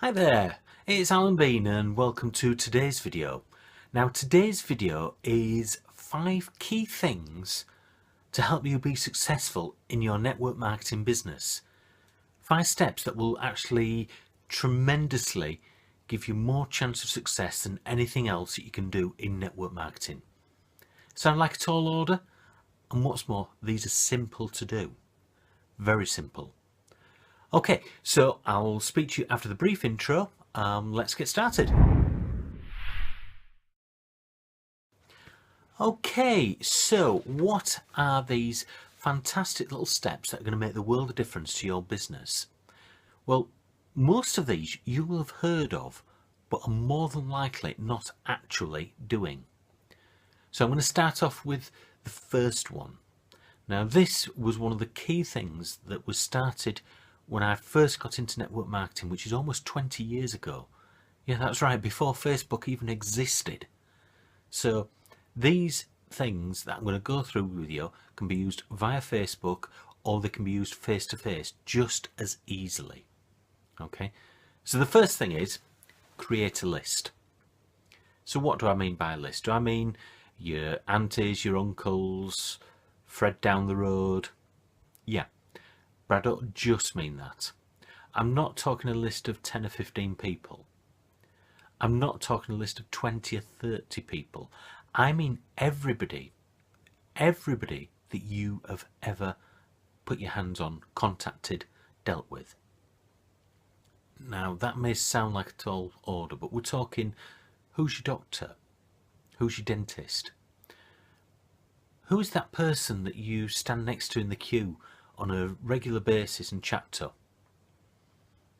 Hi there, it's Alan Bean and welcome to today's video. Now today's video is 5 key things to help you be successful in your network marketing business. 5 steps that will actually tremendously give you more chance of success than anything else that you can do in network marketing. Sound like a tall order? And what's more, these are simple to do. Very simple. Okay, so I'll speak to you after the brief intro. Let's get started. Okay, so what are these fantastic little steps that are going to make the world of difference to your business? Well, most of these you will have heard of, but are more than likely not actually doing. So I'm going to start off with the first one. Now this was one of the key things that was started when I first got into network marketing, which is almost 20 years ago. Yeah, that's right, before Facebook even existed. So these things that I'm going to go through with you can be used via Facebook, or they can be used face to face just as easily. Okay, so the first thing is create a list. So what do I mean by a list? Do I mean your aunties, your uncles, Fred down the road? Yeah, but I don't just mean that. I'm not talking a list of 10 or 15 people. I'm not talking a list of 20 or 30 people. I mean everybody that you have ever put your hands on, contacted, dealt with. Now that may sound like a tall order, but we're talking who's your doctor? Who's your dentist? Who's that person that you stand next to in the queue on a regular basis and chat to?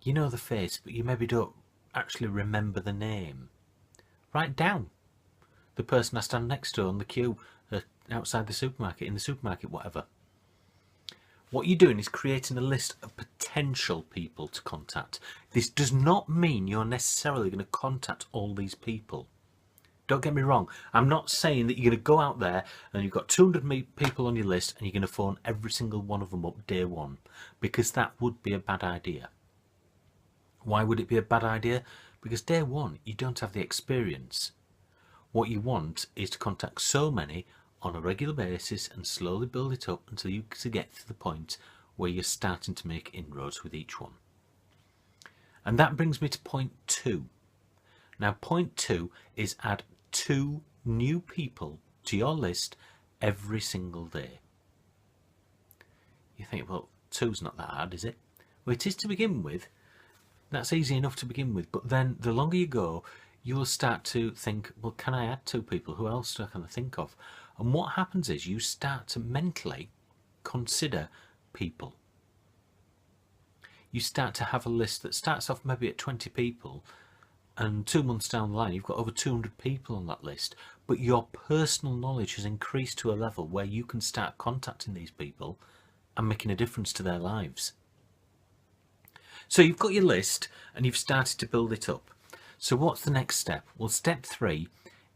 You know the face, but you maybe don't actually remember the name. Write down the person I stand next to on the queue outside the supermarket, in the supermarket, whatever. What you're doing is creating a list of potential people to contact. This does not mean you're necessarily going to contact all these people. Don't get me wrong, I'm not saying that you're going to go out there and you've got 200 people on your list and you're going to phone every single one of them up day one, because that would be a bad idea. Why would it be a bad idea? Because day one you don't have the experience. What you want is to contact so many on a regular basis and slowly build it up until you get to the point where you're starting to make inroads with each one. And that brings me to point 2. Now point 2 is add 2 new people to your list every single day. You think, well, 2's not that hard, is it? Well, it is to begin with. That's easy enough to begin with, but then the longer you go, you'll start to think, well, can I add 2 people? Who else can I think of? And what happens is you start to mentally consider people. You start to have a list that starts off maybe at 20 people, and 2 months down the line you've got over 200 people on that list, but your personal knowledge has increased to a level where you can start contacting these people and making a difference to their lives. So you've got your list and you've started to build it up. So what's the next step? Well, step 3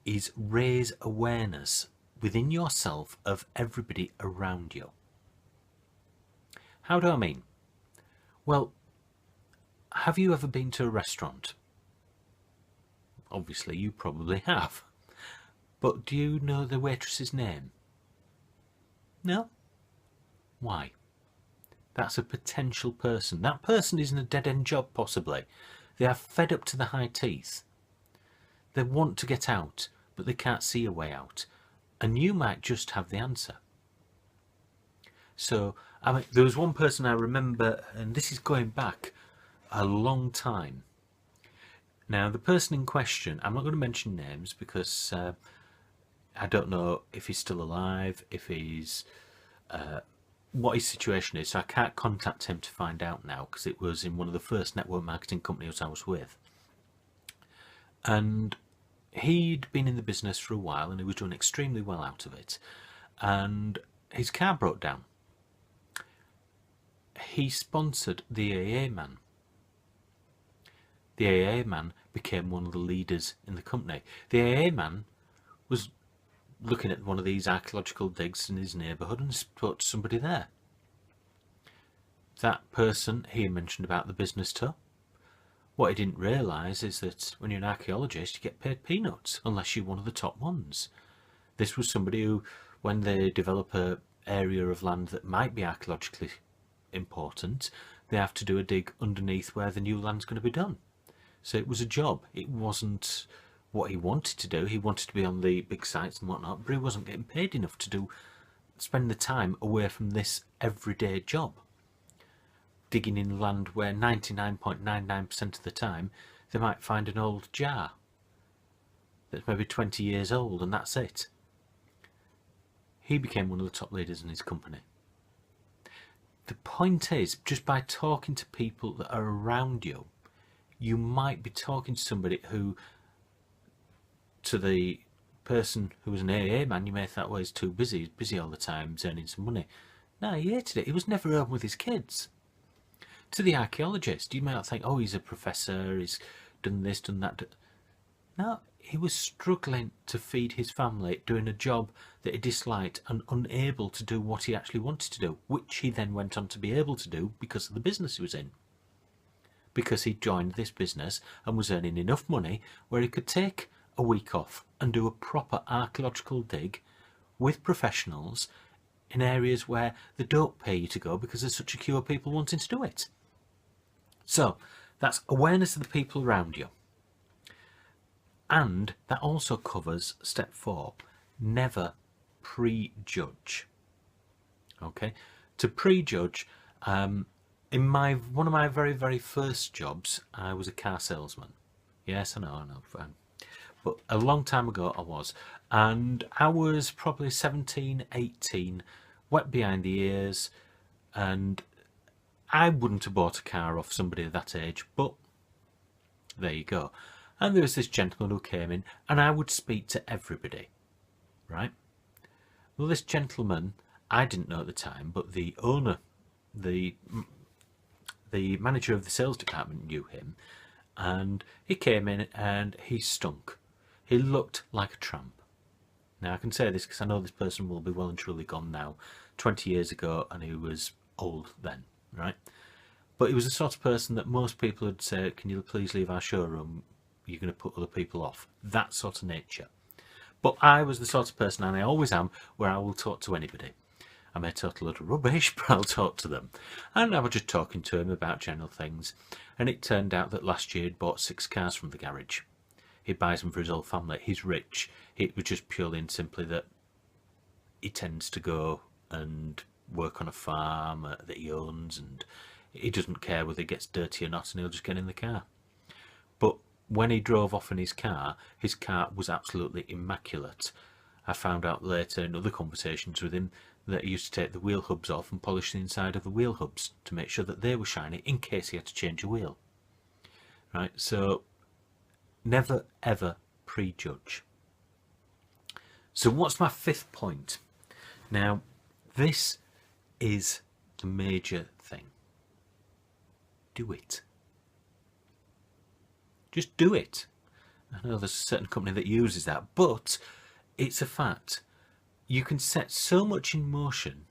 is raise awareness within yourself of everybody around you. How do I mean? Well, have you ever been to a restaurant? Obviously you probably have, but do you know the waitress's name? No? Why? That's a potential person. That person is in a dead-end job possibly. They are fed up to the high teeth. They want to get out, but they can't see a way out, and you might just have the answer. So there was one person I remember, and this is going back a long time. Now the person in question, I'm not going to mention names because I don't know if he's still alive, if he's what his situation is, so I can't contact him to find out now, because it was in one of the first network marketing companies I was with, and he'd been in the business for a while and he was doing extremely well out of it, and his car broke down. He sponsored the AA man. The AA man became one of the leaders in the company. The AA man was looking at one of these archaeological digs in his neighbourhood and spoke to somebody there. That person he mentioned about the business to What he didn't realise is that when you're an archaeologist, you get paid peanuts unless you're one of the top ones. This was somebody who, when they develop a area of land that might be archaeologically important, they have to do a dig underneath where the new land's going to be done. So it was a job. It wasn't what he wanted to do. He wanted to be on the big sites and whatnot, but he wasn't getting paid enough to spend the time away from this everyday job. Digging in land where 99.99% of the time they might find an old jar that's maybe 20 years old, and that's it. He became one of the top leaders in his company. The point is, just by talking to people that are around you, you might be talking to somebody who, to the person who was an AA man, you may think, well, he's too busy, he's busy all the time, he's earning some money. No, he hated it. He was never home with his kids. To the archaeologist, you might not think, oh, he's a professor, he's done this, done that. No, he was struggling to feed his family, doing a job that he disliked and unable to do what he actually wanted to do, which he then went on to be able to do because of the business he was in. Because he joined this business and was earning enough money where he could take a week off and do a proper archaeological dig with professionals in areas where they don't pay you to go because there's such a queue of people wanting to do it. So that's awareness of the people around you. And that also covers step 4, never prejudge. Okay, to prejudge, in one of my very, very first jobs, I was a car salesman. Yes, I know, fine. But a long time ago I was. And I was probably 17, 18, wet behind the ears, and I wouldn't have bought a car off somebody of that age, but there you go. And there was this gentleman who came in, and I would speak to everybody, right? Well, this gentleman, I didn't know at the time, but the owner, the manager of the sales department knew him, and he came in and he stunk. He looked like a tramp. Now I can say this because I know this person will be well and truly gone now, 20 years ago, and he was old then, right? But he was the sort of person that most people would say, can you please leave our showroom, you're going to put other people off. That sort of nature. But I was the sort of person, and I always am, where I will talk to anybody. I may talk a lot of rubbish, but I'll talk to them. And I was just talking to him about general things, and it turned out that last year he'd bought 6 cars from the garage. He buys them for his whole family. He's rich. It was just purely and simply that he tends to go and work on a farm that he owns, and he doesn't care whether it gets dirty or not, and he'll just get in the car. But when he drove off in his car was absolutely immaculate. I found out later in other conversations with him that he used to take the wheel hubs off and polish the inside of the wheel hubs to make sure that they were shiny in case he had to change a wheel. Right, so never ever prejudge. So what's my 5th point? Now, this is the major thing. Do it. Just do it. I know there's a certain company that uses that, but it's a fact. You can set so much in motion,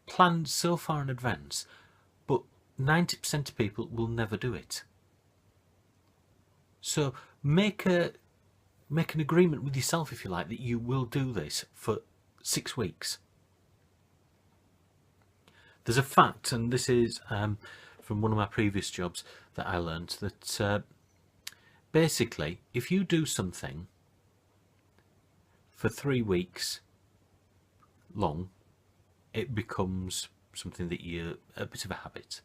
plan so far in advance, but 90% of people will never do it. So make an agreement with yourself, if you like, that you will do this for 6 weeks. There's a fact, and this is from one of my previous jobs that I learned, that basically, if you do something for 3 weeks long, it becomes something that you're a bit of a habit,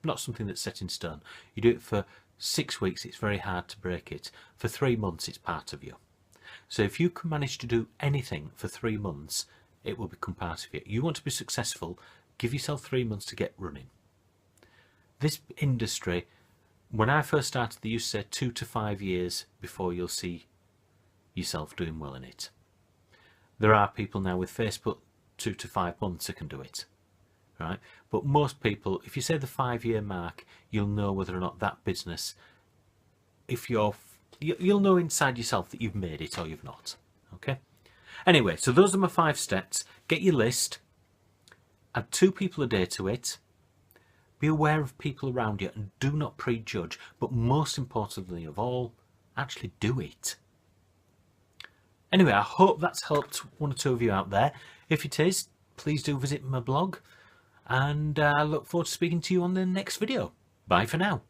not something that's set in stone. You do it for 6 weeks, it's very hard to break it. For 3 months, it's part of you. So if you can manage to do anything for 3 months, it will become part of you. You want to be successful, give yourself 3 months to get running. This industry, when I first started, they used to say 2 to 5 years before you'll see yourself doing well in it. There are people now with Facebook 2 to 5 months that can do it, right? But most people, if you say the 5-year mark, you'll know whether or not that business, you'll know inside yourself that you've made it or you've not, okay? Anyway, so those are my 5 steps. Get your list, add 2 people a day to it, Be aware of people around you and do not prejudge, but most importantly of all, actually do it. Anyway, I hope that's helped one or two of you out there. If it is, please do visit my blog, and I look forward to speaking to you on the next video. Bye for now.